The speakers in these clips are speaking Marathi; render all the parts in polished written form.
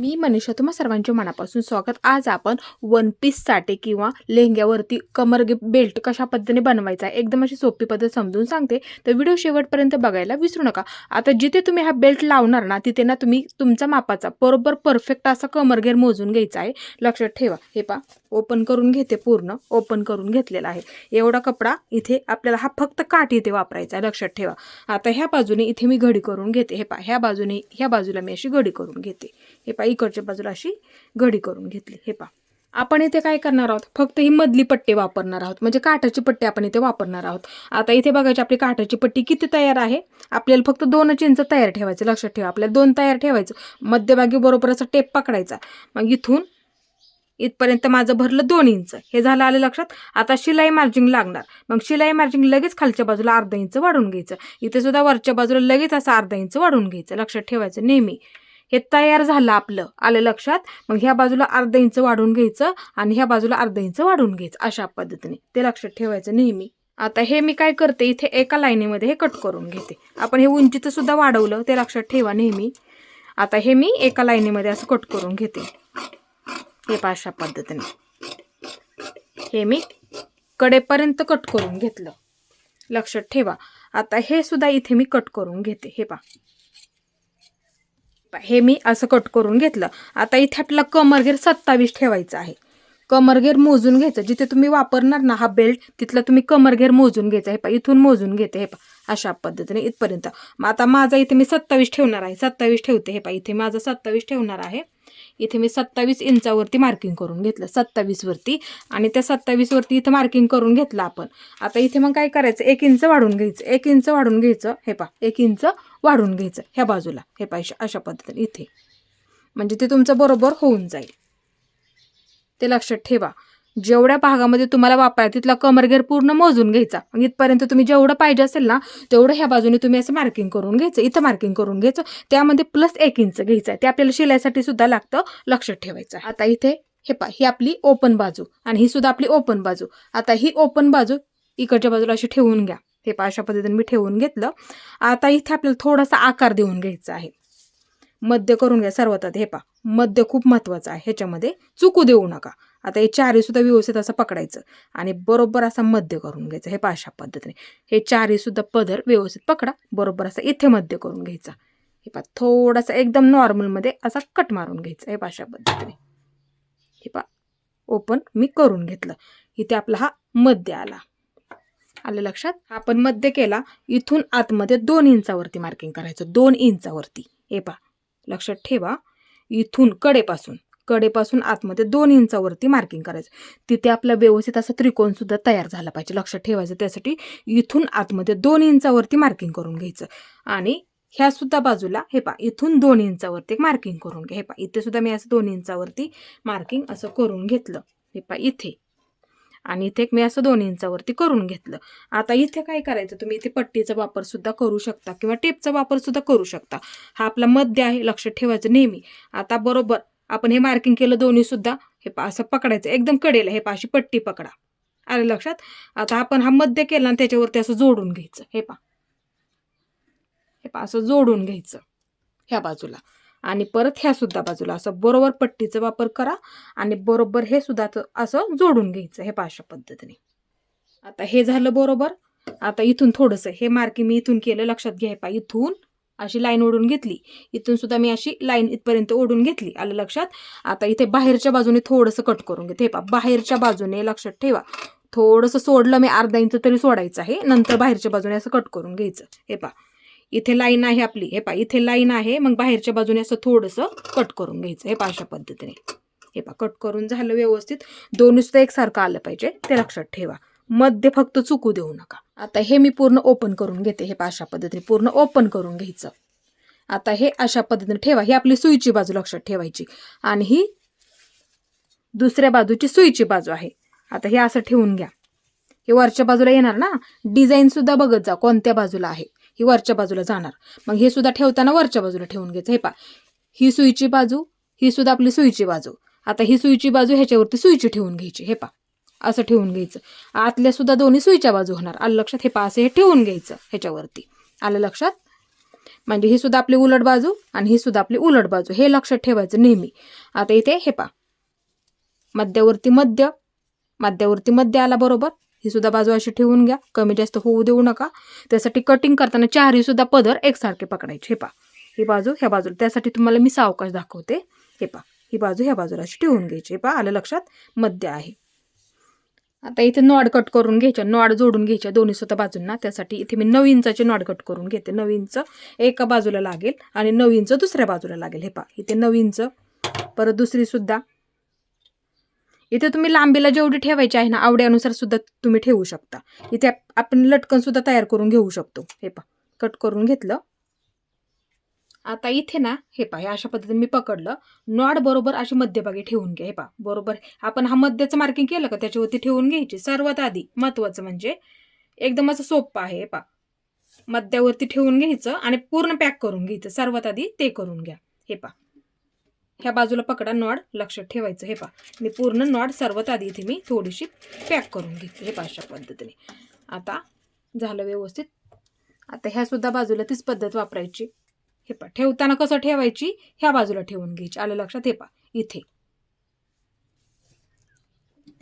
मी मनीषा तुम्हा सर्वांचे मनापासून स्वागत। आज आपण वन पीस साठी किंवा लेहंग्यावरती कमर बेल्ट कशा पद्धतीने बनवायचा आहे एकदम अशी सोपी पद्धत समजून सांगते, तर व्हिडिओ शेवटपर्यंत बघायला विसरू नका। आता जिथे तुम्ही हा बेल्ट लावणार ना तिथे ना तुम्ही तुमचा मापाचा बरोबर परफेक्ट असा कमरघेर मोजून घ्यायचा आहे। लक्षात ठेवा। हे पा ओपन करून घेते, पूर्ण ओपन करून घेतलेला आहे। एवढा कपडा इथे आपल्याला हा फक्त काठ इथे वापरायचा आहे, लक्षात ठेवा। आता ह्या बाजूने इथे मी घडी करून घेते। हे पा ह्या बाजूने ह्या बाजूला मी अशी घडी करून घेते। हे पा इकडच्या बाजूला अशी घडी करून घेतली। हे पा आपण इथे काय करणार आहोत, फक्त ही मधली पट्टी वापरणार आहोत, म्हणजे काठाची पट्टी आपण इथे वापरणार आहोत। आता इथे बघायची आपली काठाची पट्टी किती तयार आहे, आपल्याला फक्त 2 इंच तयार ठेवायचं। लक्षात ठेवा, आपल्याला 2 तयार ठेवायचं। मध्यभागी बरोबर असा टेप पकडायचा, मग इथून इथपर्यंत माझं भरलं 2 इंच। हे झालं, आलं लक्षात। आता शिलाई मार्जिंग लागणार, मग शिलाई मार्जिंग लगेच खालच्या बाजूला अर्धा इंच वाढवून घ्यायचं। इथे सुद्धा वरच्या बाजूला लगेच असं अर्धा इंच वाढवून घ्यायचं। लक्षात ठेवायचं नेहमी। हे तयार झालं आपलं, आलं लक्षात। मग ह्या बाजूला अर्धा इंच वाढवून घ्यायचं आणि ह्या बाजूला अर्धा इंच वाढवून घ्यायचं, अशा पद्धतीने ते लक्षात ठेवायचं नेहमी। आता हे मी काय करते, इथे एका लाईनीमध्ये हे कट करून घेते। आपण हे उंचीचं सुद्धा वाढवलं, ते लक्षात ठेवा नेहमी। आता हे मी एका लाईनीमध्ये असं कट करून घेते, हे अशा पद्धतीने। हे मी कडेपर्यंत कट करून घेतलं, लक्षात ठेवा। आता हे सुद्धा इथे मी कट करून घेते। हे हे मी असं कट करून घेतलं। आता इथे आपल्याला कमरघेर 27 ठेवायचं आहे। कमरघेर मोजून घ्यायचं, जिथे तुम्ही वापरणार ना हा बेल्ट तिथला तुम्ही कमरघेर मोजून घ्यायचा। हे पा इथून मोजून घेते, हे पा अशा पद्धतीने इथपर्यंत। मग आता माझा इथे मी 27 ठेवणार आहे, 27 ठेवते। हे पा इथे माझा 27 ठेवणार आहे। इथे मी 27 इंचावरती मार्किंग करून घेतलं, 27 वरती, आणि त्या 27 वरती इथे मार्किंग करून घेतलं आपण। आता इथे मग काय करायचं, 1 इंच वाढून घ्यायचं, 1 इंच वाढून घ्यायचं। हे पा 1 इंच वाढून घ्यायचं ह्या बाजूला। हे पा अशा पद्धतीने इथे, म्हणजे ते तुमचं बरोबर होऊन जाईल, ते लक्षात ठेवा। जेवढ्या भागामध्ये तुम्हाला वापरायचं तिथला कमरघेर पूर्ण मोजून घ्यायचा। मग इथपर्यंत तुम्ही जेवढं पाहिजे असेल ना तेवढं ह्या बाजूने तुम्ही असं मार्किंग करून घ्यायचं, इथं मार्किंग करून घ्यायचं। त्यामध्ये प्लस 1 इंच घ्यायचं, ते आपल्याला शिलाईसाठी सुद्धा लागतं, लक्षात ठेवायचं। आता इथे हे पा ही आपली ओपन बाजू आणि ही सुद्धा आपली ओपन बाजू। आता ही ओपन बाजू इकडच्या बाजूला अशी ठेवून घ्या। हे पा अशा पद्धतीने मी ठेवून घेतलं। आता इथे आपल्याला थोडासा आकार देऊन घ्यायचा आहे, मध्य करून घ्या सर्वात आधी। हे पा मध्य खूप महत्वाचं आहे, ह्याच्यामध्ये चुकू देऊ नका। आता हे चारही सुद्धा व्यवस्थित असं पकडायचं आणि बरोबर असा मध्य करून घ्यायचं। हे पा अशा पद्धतीने हे चारही सुद्धा पदर व्यवस्थित पकडा, बरोबर असा इथे मध्य करून घ्यायचा। हे पा थोडासा एकदम नॉर्मल मध्ये असा कट मारून घ्यायचा। हे पा अशा पद्धतीने। हे पा ओपन मी करून घेतलं, इथे आपला हा मध्य आला, आलं लक्षात। आपण मध्य केला, इथून आतमध्ये 2 इंचावरती मार्किंग करायचं, 2 इंचावरती। हे पा लक्षात ठेवा, इथून कडेपासून आतमध्ये 2 इंचावरती मार्किंग करायचं। तिथे आपला व्यवस्थित असा त्रिकोण सुद्धा तयार झाला पाहिजे, लक्षात ठेवायचं। त्यासाठी इथून आतमध्ये 2 इंचावरती मार्किंग करून घ्यायचं आणि ह्या सुद्धा बाजूला हे पा इथून 2 इंचावरती मार्किंग करून घ्या। हे पा इथे सुद्धा मी असं 2 इंचावरती मार्किंग असं करून घेतलं। हे पा इथे आणि इथे मी असं 2 इंचावरती करून घेतलं। आता इथे काय करायचं, तुम्ही इथे पट्टीचा वापर सुद्धा करू शकता किंवा टेपचा वापर सुद्धा करू शकता। हा आपला मध्य आहे, लक्षात ठेवायचं नेहमी। आता बरोबर आपण हे मार्किंग केलं दोन्ही सुद्धा, हे पा असं पकडायचं एकदम कडेला। हे पा अशी पट्टी पकडा, आलं लक्षात। आता आपण हा मध्य केला आणि त्याच्यावरती असं जोडून घ्यायचं। हे पा असं जोडून घ्यायचं ह्या बाजूला आणि परत ह्या सुद्धा बाजूला असं बरोबर पट्टीचा वापर करा आणि बरोबर हे सुद्धा असं जोडून घ्यायचं। हे पा अशा पद्धतीने। आता हे झालं बरोबर। आता इथून थोडंसं हे मार्किंग मी इथून केलं, लक्षात घ्या। हे पा इथून अशी लाईन ओढून घेतली, इथून सुद्धा मी अशी लाईन इथपर्यंत ओढून घेतली, आलं लक्षात। आता इथे बाहेरच्या बाजूने थोडंसं कट करून घेते। हे पा बाहेरच्या बाजूने लक्षात ठेवा, थोडंसं सोडलं मी, अर्धा इंच तरी सोडायचं आहे, नंतर बाहेरच्या बाजूने असं कट करून घ्यायचं। हे पा इथे लाईन आहे आपली, हे पा इथे लाईन आहे, मग बाहेरच्या बाजूने असं थोडंसं कट करून घ्यायचं। हे पा अशा पद्धतीने। हे पा कट करून झालं व्यवस्थित, दोन्ही सुद्धा एकसारखं आलं पाहिजे, ते लक्षात ठेवा। मध्य फक्त चुकू देऊ नका। आता हे मी पूर्ण ओपन करून घेते। हे पा अशा पद्धतीने पूर्ण ओपन करून घ्यायचं। आता हे अशा पद्धतीने ठेवा, ही आपली सुईची बाजू लक्षात ठेवायची आणि ही दुसऱ्या बाजूची सुईची बाजू आहे। आता हे असं ठेवून घ्या, हे वरच्या बाजूला येणार ना, डिझाईन सुद्धा बघत जा कोणत्या बाजूला आहे, ही वरच्या बाजूला जाणार। मग हे सुद्धा ठेवताना वरच्या बाजूला ठेवून घ्यायचं। हे पा ही सुईची बाजू, ही सुद्धा आपली सुईची बाजू। आता ही सुईची बाजू ह्याच्यावरती सुईची ठेवून घ्यायची। हे पा असं ठेवून घ्यायचं, आतल्या सुद्धा दोन्ही सुईच्या बाजू होणार, आलं लक्षात। हे पा असं हे ठेवून घ्यायचं ह्याच्यावरती, आलं लक्षात। म्हणजे ही सुद्धा आपली उलट बाजू आणि ही सुद्धा आपली उलट बाजू, हे लक्षात ठेवायचं नेहमी. आता इथे हे पहा, मध्यावरती मध्य, मध्यावरती मध्य आला बरोबर. ही सुद्धा बाजू अशी ठेवून घ्या, कमी जास्त होऊ देऊ नका. त्यासाठी कटिंग करताना चारही सुद्धा पदर एकसारखे पकडायचे. हे पहा, ही बाजू ह्या बाजूला, त्यासाठी तुम्हाला मी सावकाश दाखवते. हे पहा, ही बाजू ह्या बाजूला अशी ठेवून घ्यायची. हे पहा, आलं लक्षात, मध्य आहे. आता इथे नॉड कट करून घ्यायच्या, नॉड जोडून घ्यायच्या दोन्ही सुद्धा बाजूंना. त्यासाठी इथे मी 9 इंचाचे नॉड कट करून घेते. 9 इंच एका बाजूला लागेल आणि 9 इंच दुसऱ्या बाजूला लागेल. हे पहा, इथे 9 इंच, परत दुसरी सुद्धा. इथे तुम्ही लांबीला जेवढी ठेवायची आहे ना, आवड्यानुसार सुद्धा तुम्ही ठेवू शकता. इथे आपण लटकन सुद्धा तयार करून घेऊ शकतो. हे पहा, कट करून घेतलं. आता इथे ना, हे पहा, अशा पद्धतीने मी पकडलं. नॉड बरोबर अशी मध्यभागी ठेवून घ्या. हे पहा, बरोबर आपण हा मध्याचं मार्किंग केलं का, त्याच्यावरती ठेवून घ्यायची. सर्वात आधी महत्वाचं म्हणजे एकदम असं सोपं आहे. हे पहा, मध्यावरती ठेवून घ्यायचं आणि पूर्ण पॅक करून घ्यायचं. सर्वात आधी ते करून घ्या. हे पहा, ह्या बाजूला पकडा नॉड, लक्षात ठेवायचं. हे पहा, मी पूर्ण नॉड सर्वात आधी इथे मी थोडीशी पॅक करून घेते. हे पहा, अशा पद्धतीने. आता झालं व्यवस्थित. आता ह्या सुद्धा बाजूला तीच पद्धत वापरायची. हे पहा, ठेवताना कसं ठेवायची, ह्या बाजूला ठेवून घ्यायची. आलं लक्षात. हे पहा, इथे.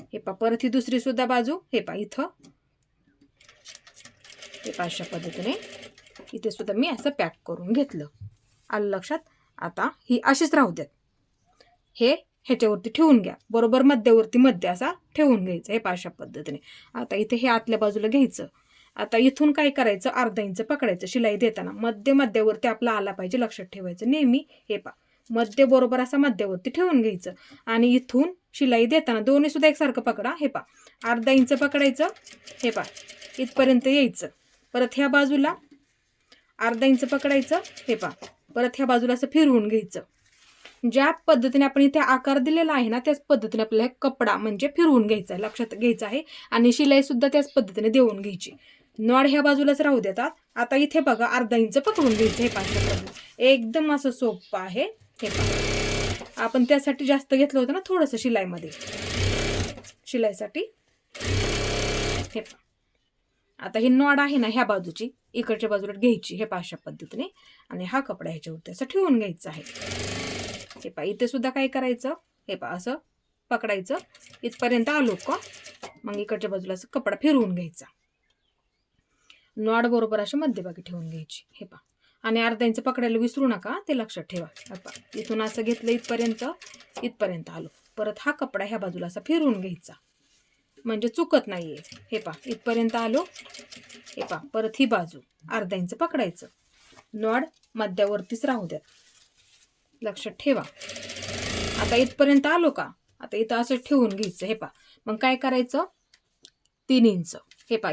हे पहा, परत ही दुसरी सुद्धा बाजू. हे पहा, इथं. हे पहा, अशा पद्धतीने इथे सुद्धा मी असं पॅक करून घेतलं. आलं लक्षात. आता ही अशीच राहू द्यात. हे ह्याच्यावरती ठेवून घ्या, बरोबर मध्यावरती मध्य असा ठेवून घ्यायचं. हे पहा, अशा पद्धतीने. आता इथे हे आतल्या बाजूला घ्यायचं. आता इथून काय करायचं, अर्धा इंच पकडायचं शिलाई देताना. मध्यावरती आपला आला पाहिजे, लक्षात ठेवायचं नेहमी. हे पहा, मध्य बरोबर असा मध्यावरती ठेवून घ्यायचं आणि इथून शिलाई देताना दोन्ही सुद्धा एकसारखं पकडा. हे पहा, अर्धा इंच पकडायचं. हे पहा, इथपर्यंत यायचं. परत ह्या बाजूला अर्धा इंच पकडायचं. हे पहा, परत ह्या बाजूला असं फिरवून घ्यायचं. ज्या पद्धतीने आपण इथे आकार दिलेला आहे ना, त्याच पद्धतीने आपल्याला कपडा म्हणजे फिरवून घ्यायचा आहे, लक्षात घ्यायचं आहे. आणि शिलाई सुद्धा त्याच पद्धतीने देऊन घ्यायची. नॉड ह्या बाजूलाच राहू देतात. आता इथे बघा, अर्धा इंच पकडून घ्यायचं. हे पहा, एकदम असं सोपं आहे. हे पहा, आपण त्यासाठी जास्त घेतलं होतं ना थोडंसं शिलाईमध्ये, शिलाईसाठी. हे पहा, आता ही नॉड आहे ना ह्या बाजूची, इकडच्या बाजूला घ्यायची. हे पहा, अशा पद्धतीने. आणि हा कपडा ह्याच्यावरती असं ठेवून घ्यायचा आहे. हे पहा, इथे सुद्धा काय करायचं, हे पहा, असं पकडायचं. इथपर्यंत आलो का, मग इकडच्या बाजूला असं कपडा फिरवून घ्यायचा. नॉड बरोबर अशी मध्यभागी ठेवून घ्यायची. हे पहा, आणि अर्धा इंच पकडायला विसरू नका, ते लक्षात ठेवा. हे पहा, इथून असं घेतलं, इथपर्यंत आलो. परत हा कपडा ह्या बाजूला असा फिरवून घ्यायचा, म्हणजे चुकत नाहीये. हे पहा, इथपर्यंत आलो. हे पहा, परत ही बाजू अर्धा इंच पकडायचं. नॉड मध्यावरतीच राहू द्या, लक्षात ठेवा. आता इथपर्यंत आलो का, आता इथं असं ठेवून घ्यायचं. हे पहा, मग काय करायचं, 3 इंच. हे पहा,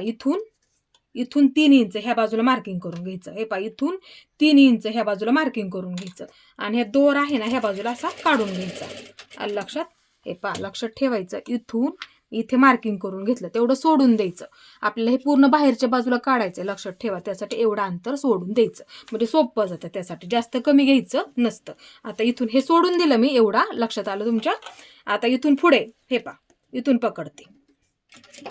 इथून 3 इंच ह्या बाजूला मार्किंग करून घ्यायचं. हे पहा, इथून 3 इंच ह्या बाजूला मार्किंग करून घ्यायचं आणि ह्या दोर आहे ना ह्या बाजूला असा काढून घ्यायचा. लक्षात. हे पहा, लक्षात ठेवायचं. इथून इथे मार्किंग करून घेतलं, तेवढं सोडून द्यायचं. आपल्याला हे पूर्ण बाहेरच्या बाजूला काढायचं, लक्षात ठेवा. त्यासाठी एवढं अंतर सोडून द्यायचं, म्हणजे सोपं जातं. त्यासाठी जास्त कमी घ्यायचं नसतं. आता इथून हे सोडून दिलं मी, एवढा लक्षात आलं तुमच्या. आता इथून पुढे हे पहा, इथून पकडते,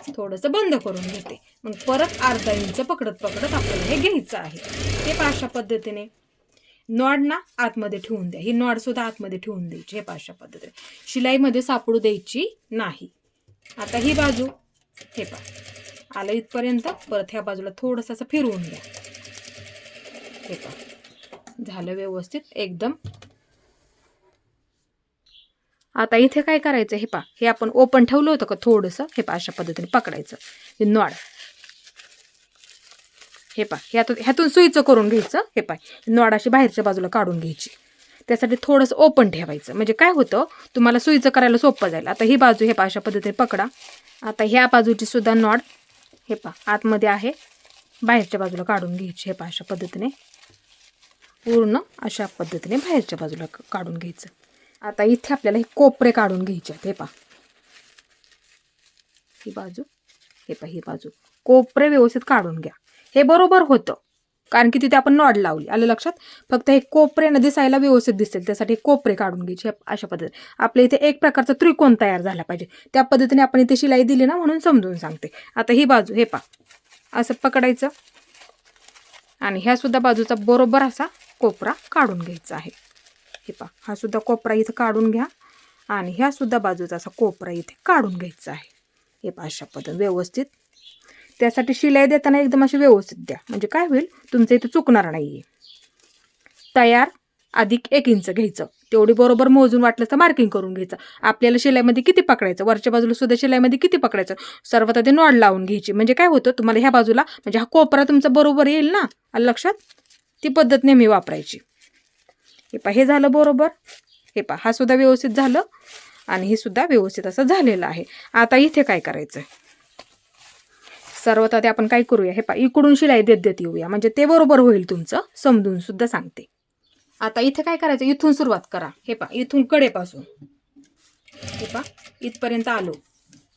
थोडंसं बंद करून घेते. मग परत अर्धा इंच पकडत आपल्याला हे घ्यायचं आहे. हे पहा, अशा पद्धतीने. नॉड ना आतमध्ये ठेवून द्या, ही नॉड सुद्धा आतमध्ये ठेवून द्यायची. हे पहा, अशा पद्धतीने शिलाईमध्ये सापडू द्यायची नाही. आता ही बाजू, हे पहा, आलं इथपर्यंत. परत ह्या बाजूला थोडंसं असं फिरवून द्या. हे पहा, झालं व्यवस्थित एकदम. आता इथे काय करायचं, हे पहा, हे आपण ओपन ठेवलं होतं का थोडंसं, हे पहा, अशा पद्धतीने पकडायचं हे नॉड. हे पहा, ह्यातून सुईचं करून घ्यायचं. हे पहा, नॉड अशी बाहेरच्या बाजूला काढून घ्यायची. त्यासाठी थोडंसं ओपन ठेवायचं, म्हणजे काय होतं, तुम्हाला सुईचं करायला सोपं जाईल. आता ही बाजू, हे पहा, अशा पद्धतीने पकडा. आता ह्या बाजूची सुद्धा नॉड, हे पहा, आतमध्ये आहे, बाहेरच्या बाजूला काढून घ्यायची. हे पहा, अशा पद्धतीने पूर्ण अशा पद्धतीने बाहेरच्या बाजूला काढून घ्यायचं. आता इथे आपल्याला हे कोपरे काढून घ्यायचे आहेत. हे पहा, ही बाजू, हे पहा, ही बाजू, कोपरे व्यवस्थित काढून घ्या. हे बरोबर होतं, कारण की तिथे आपण नॉड लावली. आलं लक्षात. फक्त हे कोपरे दिसायला व्यवस्थित दिसतील, त्यासाठी कोपरे काढून घ्यायचे. अशा पद्धतीने आपल्या इथे एक प्रकारचा त्रिकोण तयार झाला पाहिजे. त्या पद्धतीने आपण इथे शिलाई दिली ना, म्हणून समजून सांगते. आता ही बाजू, हे पहा, असं पकडायचं. आणि ह्या सुद्धा बाजूचा बरोबर असा कोपरा काढून घ्यायचा आहे. हे पहा, हा सुद्धा कोपरा इथं काढून घ्या आणि ह्या सुद्धा बाजूचा असा कोपरा इथे काढून घ्यायचा आहे. हे पहा अशा पद्धतीने व्यवस्थित. त्यासाठी शिलाई देताना एकदम अशी व्यवस्थित द्या, म्हणजे काय होईल तुमचं इथं चुकणार नाहीये. तयार अधिक 1 इंच घ्यायचं, तेवढी बरोबर मोजून वाटलं तर मार्किंग करून घ्यायचं. आपल्याला शिलाईमध्ये किती पकडायचं, वरच्या बाजूला सुद्धा शिलाईमध्ये किती पकडायचं, सर्वात आधी नॉड लावून घ्यायची. म्हणजे काय होतं तुम्हाला ह्या बाजूला म्हणजे हा कोपरा तुमचा बरोबर येईल ना, आलं लक्षात. ती पद्धत नेहमी वापरायची. हे पहा, हे झालं बरोबर. हे पहा, हा सुद्धा व्यवस्थित झालं आणि हे सुद्धा व्यवस्थित असं झालेलं आहे. आता इथे काय करायचं, सर्वात आधी आपण काय करूया, हे पहा इकडून शिलाई देत येऊया, म्हणजे ते बरोबर होईल तुमचं. समजून सुद्धा सांगते. आता इथे काय करायचं, इथून सुरुवात करा. हे पहा, इथून कडेपासून हे पहा इथपर्यंत आलो.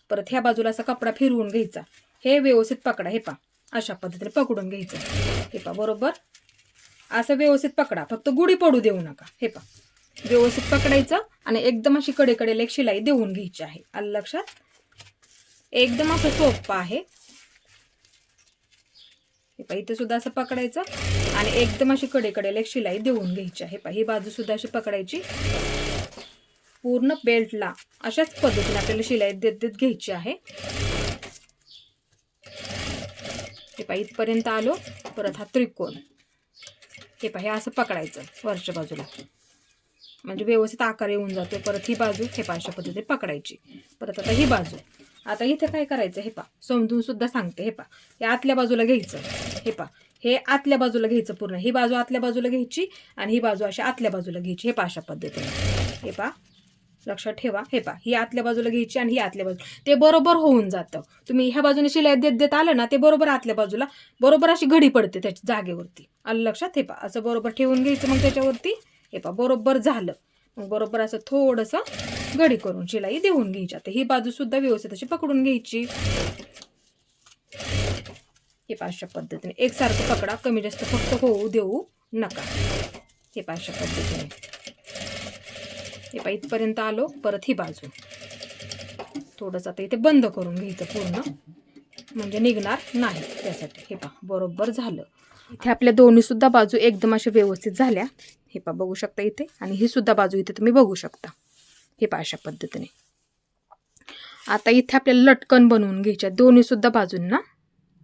परत ह्या बाजूला असा कपडा फिरवून घ्यायचा. हे व्यवस्थित पकडा. हे पहा अशा पद्धतीने पकडून घ्यायचं. हे पहा बरोबर असं व्यवस्थित पकडा, फक्त गुढी पडू देऊ नका. हे पहा व्यवस्थित पकडायचं आणि एकदम अशी कडेकडेला एक शिलाई देऊन घ्यायची आहे. आलं लक्षात. एकदम असं सोपं आहे. हे पहा इथे सुद्धा असं पकडायचं आणि एकदम अशी कडेकडेला एक शिलाई देऊन घ्यायची आहे. पहा ही बाजू सुद्धा अशी पकडायची. पूर्ण बेल्टला अशाच पद्धतीने आपल्याला शिलाई देत घ्यायची आहे. हे पहा इथपर्यंत आलो. परत हा त्रिकोण हे पहा हे असं पकडायचं वरच्या बाजूला, म्हणजे व्यवस्थित आकार येऊन जातो. परत ही बाजू हे पहा अशा पद्धतीने पकडायची. परत आता ही बाजू. आता इथे काय करायचं, हे पहा समजून सुद्धा सांगते. हे पहा हे आतल्या बाजूला घ्यायचं. हे पहा हे आतल्या बाजूला घ्यायचं पूर्ण. ही बाजू आतल्या बाजूला घ्यायची आणि ही बाजू अशा आतल्या बाजूला घ्यायची. हे पहा अशा पद्धतीने. हे पहा लक्षात ठेवा. हे पहा ही आतल्या बाजूला घ्यायची आणि ही आतल्या बाजूला, ते बरोबर होऊन जातं. तुम्ही ह्या बाजूने शिलाई देत आलं ना, ते बरोबर आतल्या बाजूला बरोबर अशी घडी पडते त्याच्या जागेवरती. आलं लक्षात. हे पहा असं बरोबर ठेवून घ्यायचं मग त्याच्यावरती. हे पहा बरोबर झालं. मग बरोबर असं थोडंसं घडी करून शिलाई देऊन घ्यायची. आता ही बाजू सुद्धा व्यवस्थित अशी पकडून घ्यायची. हे पहा अशा पद्धतीने एकसारखं पकडा, कमी जास्त फक्त होऊ देऊ नका. हे पहा अशा पद्धतीने. हे पहा इथपर्यंत आलो. परत ही बाजू थोडंसं आता इथे बंद करून घ्यायचं पूर्ण, म्हणजे निघणार नाही त्यासाठी. हे पहा बरोबर झालं. इथे आपल्या दोन्ही सुद्धा बाजू एकदम अशा व्यवस्थित झाल्या. हे पहा बघू शकता इथे, आणि ही सुद्धा बाजू इथे तुम्ही बघू शकता. हे पहा अशा पद्धतीने. आता इथे आपल्याला लटकन बनवून घ्यायच्या दोन्ही सुद्धा बाजूंना.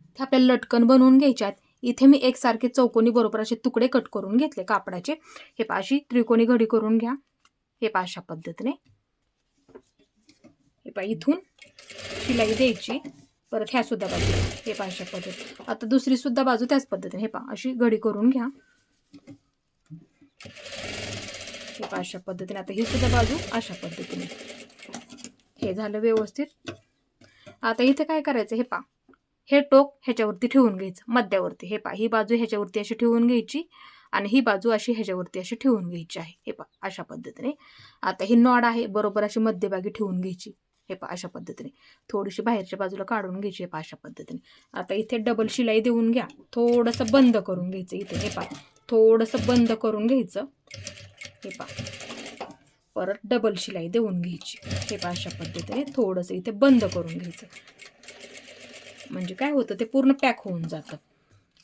इथे आपल्याला लटकन बनवून घ्यायच्यात. इथे मी एकसारखे चौकोनी बरोबर असे तुकडे कट करून घेतले कापडाचे. हे पहा अशी त्रिकोणी घडी करून घ्या. हे पहा अशा पद्धतीने. हे पहा इथून शिलाई द्यायची. परत ह्या सुद्धा बाजू हे पहा अशा पद्धतीने. आता दुसरी सुद्धा बाजू त्याच पद्धतीने. हे पहा अशी घडी करून घ्या. हे पहा अशा पद्धतीने. आता ही सुद्धा बाजू अशा पद्धतीने. हे झालं व्यवस्थित. आता इथे काय करायचं, हे पहा हे टोक ह्याच्यावरती ठेवून घ्यायचं मध्यावरती. हे पहा ही बाजू ह्याच्यावरती अशी ठेवून घ्यायची आणि ही बाजू अशी ह्याच्यावरती अशी ठेवून घ्यायची आहे. हे पहा अशा पद्धतीने. आता ही नॉड आहे बरोबर अशी मध्यभागी ठेवून घ्यायची. हे पहा अशा पद्धतीने. थोडीशी बाहेरच्या बाजूला काढून घ्यायची. हे पहा अशा पद्धतीने. आता इथे डबल शिलाई देऊन घ्या. थोडंसं बंद करून घ्यायचं इथे. हे पहा थोडंसं बंद करून घ्यायचं. हे पहा परत डबल शिलाई देऊन घ्यायची. हे पहा अशा पद्धतीने थोडंसं इथे बंद करून घ्यायचं, म्हणजे काय होतं ते पूर्ण पॅक होऊन जातं.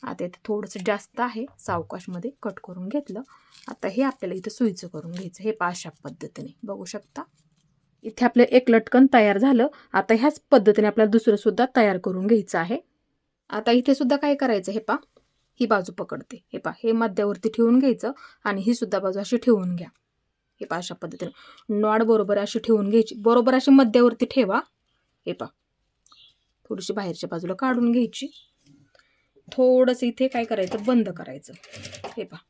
आता इथे थोडंसं जास्त आहे, सावकाशमध्ये कट करून घेतलं. आता हे आपल्याला इथे सुईचं करून घ्यायचं. हे पहा अशा पद्धतीने बघू शकता. इथे आपलं एक लटकन तयार झालं. आता ह्याच पद्धतीने आपल्याला दुसरं सुद्धा तयार करून घ्यायचं आहे. आता इथे सुद्धा काय करायचं, हे पहा ही बाजू पकडते. हे पहा हे मध्यावरती ठेवून घ्यायचं आणि ही सुद्धा बाजू अशी ठेवून घ्या. हे पहा अशा पद्धतीने नॉड बरोबर अशी ठेवून घ्यायची. बरोबर अशी मध्यावरती ठेवा. हे पहा थोडीशी बाहेरच्या बाजूला काढून घ्यायची. थोडंसं इथे काय करायचं, बंद करायचं. हे पहा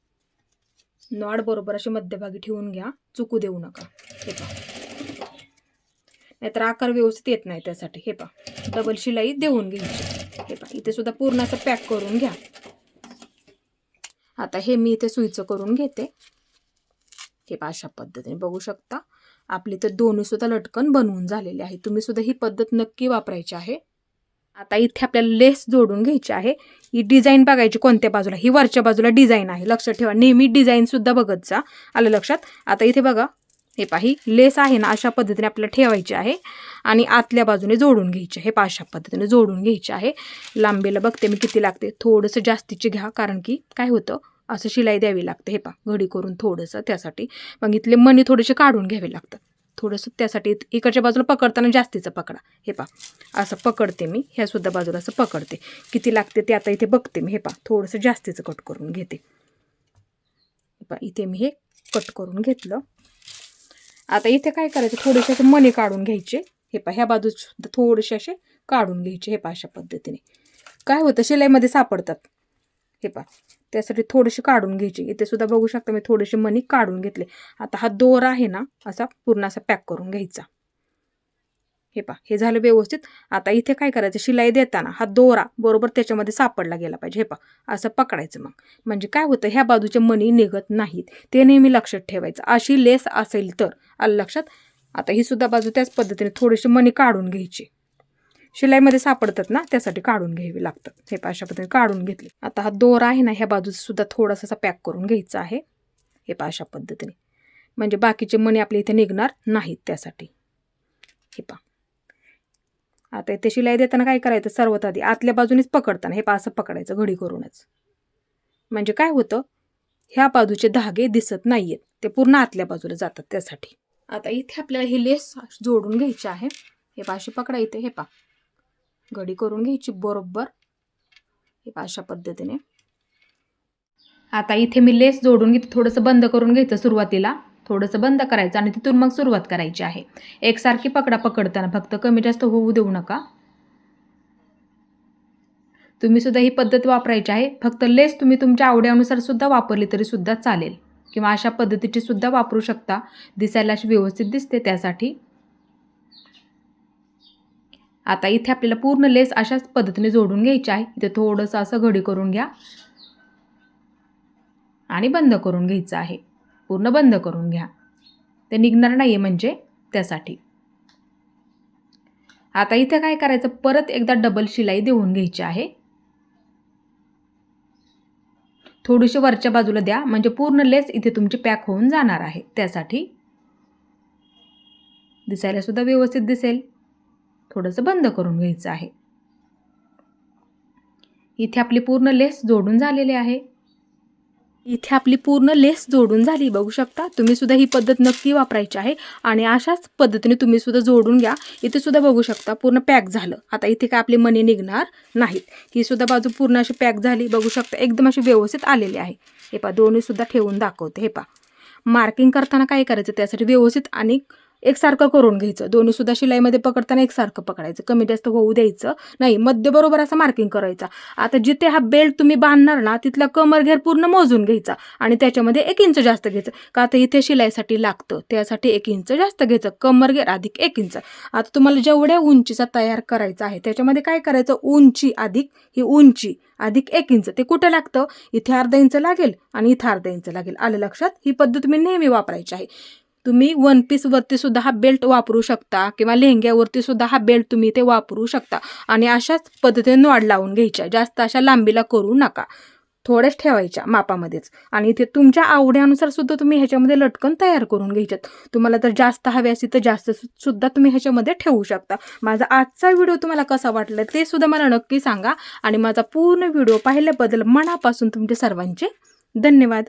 नॉड बरोबर अशी मध्यभागी ठेवून घ्या, चुकू देऊ नका. हे पहा नाहीतर आकार व्यवस्थित येत नाही त्यासाठी. हे पहा डबल शिलाई देऊन घ्यायची. हे पहा इथे सुद्धा पूर्ण असं पॅक करून घ्या. आता हे मी इथे सुईचं करून घेते. हे पहा अशा पद्धतीने बघू शकता. आपली तर दोन्ही सुद्धा लटकन बनवून झालेले आहे. तुम्ही सुद्धा ही पद्धत नक्की वापरायची आहे. आता इथे आपल्याला लेस जोडून घ्यायची आहे. ही डिझाईन बघायची कोणत्या बाजूला, ही वरच्या बाजूला डिझाईन आहे. लक्षात ठेवा नेहमी डिझाईन सुद्धा बघत जा. आलं लक्षात. आता इथे बघा हे पहा, ही लेस आहे ना अशा पद्धतीने आपल्याला ठेवायची आहे आणि आतल्या बाजूने जोडून घ्यायची. हे पहा, अशा पद्धतीने जोडून घ्यायची आहे. लांबीला बघते मी किती लागते, थोडंसं जास्तीचे घ्या, कारण की काय होतं असं शिलाई द्यावी लागते. हे पहा, घडी करून थोडंसं त्यासाठी. मग इथले मणी थोडेसे काढून घ्यावे लागतात थोडंसं, त्यासाठी इकडच्या बाजूला पकडताना जास्तीचं पकडा. हे पहा, असं पकडते मी, ह्या सुद्धा बाजूला असं पकडते. किती लागते ते आता इथे बघते मी. हे पहा, थोडंसं जास्तीचं कट करून घेते. हे पहा, इथे मी हे कट करून घेतलं. आता इथे काय करायचं, थोडेसे असे मणी काढून घ्यायचे. हे पहा, ह्या बाजूला सुद्धा थोडेसे असे काढून घ्यायचे. हे पहा, अशा पद्धतीने. काय होतं, शिलाईमध्ये सापडतात. हे पहा, त्यासाठी थोडेसे काढून घ्यायचे. इथे सुद्धा बघू शकता मी थोडेसे मणी काढून घेतले. आता हा दोरा आहे ना असा पूर्ण असा पॅक करून घ्यायचा. हे पहा, हे झालं व्यवस्थित. आता इथे काय करायचं, शिलाई देताना हा दोरा बरोबर त्याच्यामध्ये सापडला गेला पाहिजे. हे पहा, असं पकडायचं. मग म्हणजे काय होतं, ह्या बाजूचे मणी निघत नाहीत, ते नेहमी लक्षात ठेवायचं. अशी लेस असेल तर आलं लक्षात. आता ही सुद्धा बाजू त्याच पद्धतीने थोडेसे मणी काढून घ्यायचे. शिलाईमध्ये सापडतात ना, त्यासाठी काढून घ्यावे लागतात. हे पहा, अशा पद्धतीने काढून घेतले. आता हा दोरा आहे ना ह्या बाजूचा सुद्धा थोडासा पॅक करून घ्यायचा आहे. हे पहा, अशा पद्धतीने, म्हणजे बाकीचे मणी आपल्या इथे निघणार नाहीत त्यासाठी. हे पहा, आता इथे शिलाई देताना काय करायचं, सर्वात आधी आतल्या बाजूनेच पकडताना हे पहा असं पकडायचं घडी करूनच. म्हणजे काय होतं, ह्या बाजूचे धागे दिसत नाहीयेत, ते पूर्ण आतल्या बाजूला जातात त्यासाठी. आता इथे आपल्याला ही लेस जोडून घ्यायची आहे. हे पहा, अशी पकडायचे. हे पहा, घडी करून घ्यायची बरोबर. हे पहा, अशा पद्धतीने. आता इथे मी लेस जोडून घेते. थोडंसं बंद करून घ्यायचं सुरुवातीला, थोडंसं बंद करायचं आणि तिथून मग सुरुवात करायची आहे. एकसारखी पकडा पकडताना, फक्त कमी जास्त होऊ देऊ नका. तुम्ही सुद्धा ही पद्धत वापरायची आहे. फक्त लेस तुम्ही तुमच्या आवडीनुसार सुद्धा वापरली तरी सुद्धा चालेल, किंवा अशा पद्धतीची सुद्धा वापरू शकता. दिसायला अशी व्यवस्थित दिसते त्यासाठी. आता इथे आपल्याला पूर्ण लेस अशाच पद्धतीने जोडून घ्यायची आहे. इथे थोडंसं असं घडी करून घ्या आणि बंद करून घ्यायचं आहे. पूर्ण बंद करून घ्या, ते निघणार नाही म्हणजे त्यासाठी. आता इथे काय करायचं, परत एकदा डबल शिलाई देऊन घ्यायची आहे. थोडीशी वरच्या बाजूला द्या, म्हणजे पूर्ण लेस इथे तुमची पॅक होऊन जाणार आहे. त्यासाठी दिसायला सुद्धा व्यवस्थित दिसेल. थोडंसं बंद करून घ्यायचं आहे. इथे आपली पूर्ण लेस जोडून झालेली आहे. इथे आपली पूर्ण लेस जोडून झाली, बघू शकता. तुम्ही सुद्धा ही पद्धत नक्की वापरायची आहे आणि अशाच पद्धतीने तुम्ही सुद्धा जोडून घ्या. इथे सुद्धा बघू शकता पूर्ण पॅक झालं. आता इथे काय आपले मणी निघणार नाहीत. ही सुद्धा बाजू पूर्ण अशी पॅक झाली, बघू शकता. एकदम अशी व्यवस्थित आलेली आहे. हे पहा, दोन्ही सुद्धा ठेवून दाखवते. हे पहा, मार्किंग करताना काय करायचं, त्यासाठी व्यवस्थित आणि एकसारखं करून घ्यायचं. दोन्ही सुद्धा शिलाईमध्ये पकडताना एकसारखं पकडायचं, कमी जास्त होऊ द्यायचं नाही. मध्य बरोबर असं मार्किंग करायचा. आता जिथे हा बेल्ट तुम्ही बांधणार ना तिथला कमरघेर पूर्ण मोजून घ्यायचा आणि त्याच्यामध्ये 1 इंच जास्त घ्यायचं. का तर इथे शिलाईसाठी लागतं, त्यासाठी 1 इंच जास्त घ्यायचं. कमरघेर अधिक 1 इंच. आता तुम्हाला जेवढ्या उंचीचा तयार करायचा आहे त्याच्यामध्ये काय करायचं, उंची अधिक ही उंची अधिक 1 इंच. ते कुठं लागतं, इथे अर्धा इंच लागेल आणि इथे अर्धा इंच लागेल. आलं लक्षात. ही पद्धत तुम्ही नेहमी वापरायची आहे. तुम्ही वन पीस वरती सुद्धा हा बेल्ट वापरू शकता, किंवा लेहंग्यावरती सुद्धा हा बेल्ट तुम्ही इथे वापरू शकता. आणि अशाच पद्धतीने नॉड लावून घ्यायच्या. जास्त अशा लांबीला करू नका, थोड्याच ठेवायच्या मापामध्येच. आणि इथे तुमच्या आवडीनुसार सुद्धा तुम्ही ह्याच्यामध्ये लटकन तयार करून घ्यायच्यात. तुम्हाला जर जास्त हवे असेल तर जास्त सुद्धा तुम्ही ह्याच्यामध्ये ठेवू शकता. माझा आजचा व्हिडिओ तुम्हाला कसा वाटला ते सुद्धा मला नक्की सांगा. आणि माझा पूर्ण व्हिडिओ पाहिल्याबद्दल मनापासून तुमचे सर्वांचे धन्यवाद.